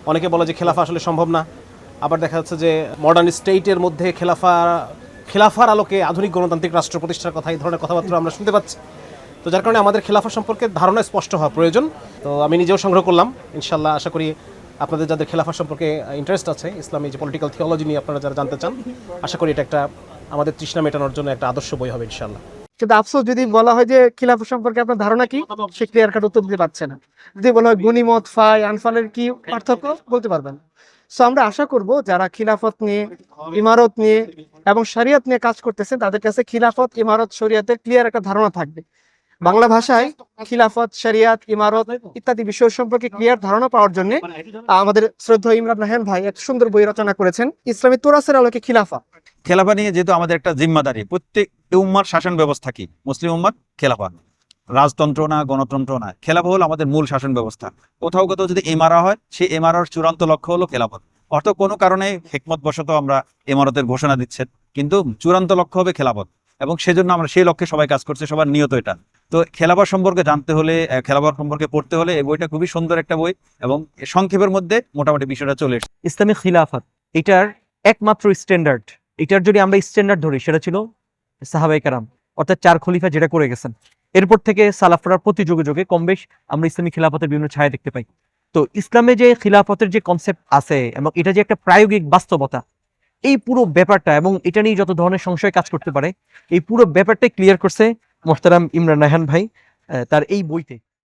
অনেকে বলে যে খেলাফা আসলে সম্ভব না, আবার দেখা যাচ্ছে যে মডার্ন স্টেটের মধ্যে খেলাফার আলোকে আধুনিক গণতান্ত্রিক রাষ্ট্র প্রতিষ্ঠার কথা, এই ধরনের কথাবার্তা আমরা শুনতে পাচ্ছি। তো যার কারণে আমাদের খেলাফা সম্পর্কে ধারণা স্পষ্ট হওয়া প্রয়োজন। তো আমি নিজেও সংগ্রহ করলাম, ইনশাল্লাহ আশা করি আপনাদের যাদের খেলাফা সম্পর্কে ইন্টারেস্ট আছে, ইসলামী যে পলিটিক্যাল থিওলজি নিয়ে আপনারা যারা জানতে চান, আশা করি এটা একটা আমাদের তৃষ্ণা মেটানোর জন্য একটা আদর্শ বই হবে ইনশাল্লাহ। কিন্তু আফসোস, যদি বলা হয় যে খিলাফত সম্পর্কে আপনার ধারণা কি, সে ক্লিয়ার কাট উত্তর দিতে পারছে না। যদি বলা হয় গনিমত, ফাই, আনফালের কি পার্থক্য, বলতে পারবেন। সো আমরা আশা করব যারা খিলাফত নিয়ে, ইমারত নিয়ে এবং শরিয়ত নিয়ে কাজ করতেছেন, তাদের কাছে খিলাফত, ইমারত, শরিয়তের ক্লিয়ার একটা ধারণা থাকবে। বাংলা ভাষায় খিলাফত, শরিয়ত, ইমারত ইত্যাদি বিষয় সম্পর্কে ক্লিয়ার ধারণা পাওয়ার জন্য আমাদের শ্রদ্ধেয় ইমরান নাহান ভাই এক সুন্দর বই রচনা করেছেন, ইসলামী তুরাসের আলোকে খিলাফা। খেলাফা নিয়ে যেহেতু আমাদের একটা জিম্মাদারি, প্রত্যেক উম্মার শাসন ব্যবস্থা কি, মুসলিম উম্মার খেলাফা, রাজতন্ত্র না, গণতন্ত্র না, খেলাফা হলো আমাদের মূল শাসন ব্যবস্থা। কোথাও কোথাও যদি এমারা হয়, সেই এমারার চূড়ান্ত লক্ষ্য হলো খেলাফত। অর্থ কোনো কারণে হিকমত বশত আমরা এমারতের ঘোষণা দিচ্ছেন, কিন্তু চূড়ান্ত লক্ষ্য হবে খেলাফত, এবং সেজন্য আমরা সেই লক্ষ্যে সবাই কাজ করছে, সবার নিয়ত এটা। তো খেলাফত সম্পর্কে জানতে হলে, খেলাফত সম্পর্কে পড়তে হলে এই বইটা খুবই সুন্দর একটা বই, এবং সংক্ষেপের মধ্যে মোটামুটি বিষয়টা চলে এসেছে। ইসলামী খিলাফত এটার একমাত্র স্ট্যান্ডার্ড, এটার যদি আমরা স্ট্যান্ডার্ড ধরি, সেটা ছিল সাহাবায়ে কেরাম, অর্থাৎ 4 খলিফা যেটা করে গেছেন। এরপর থেকে সালাফরা প্রতি যুগে যুগে কম বেশ আমরা ইসলামী খিলাফতের বিভিন্ন ছায়া দেখতে পাই। তো ইসলামে যে খিলাফতের যে কনসেপ্ট আছে এবং এটা যে একটা প্রায়োগিক বাস্তবতা, এই পুরো ব্যাপারটা এবং এটা নিয়ে যত ধরনের সংশয় কাজ করতে পারে, এই পুরো ব্যাপারটাই ক্লিয়ার করছে মোহতারাম ইমরান নাহান ভাই তার এই বইতে।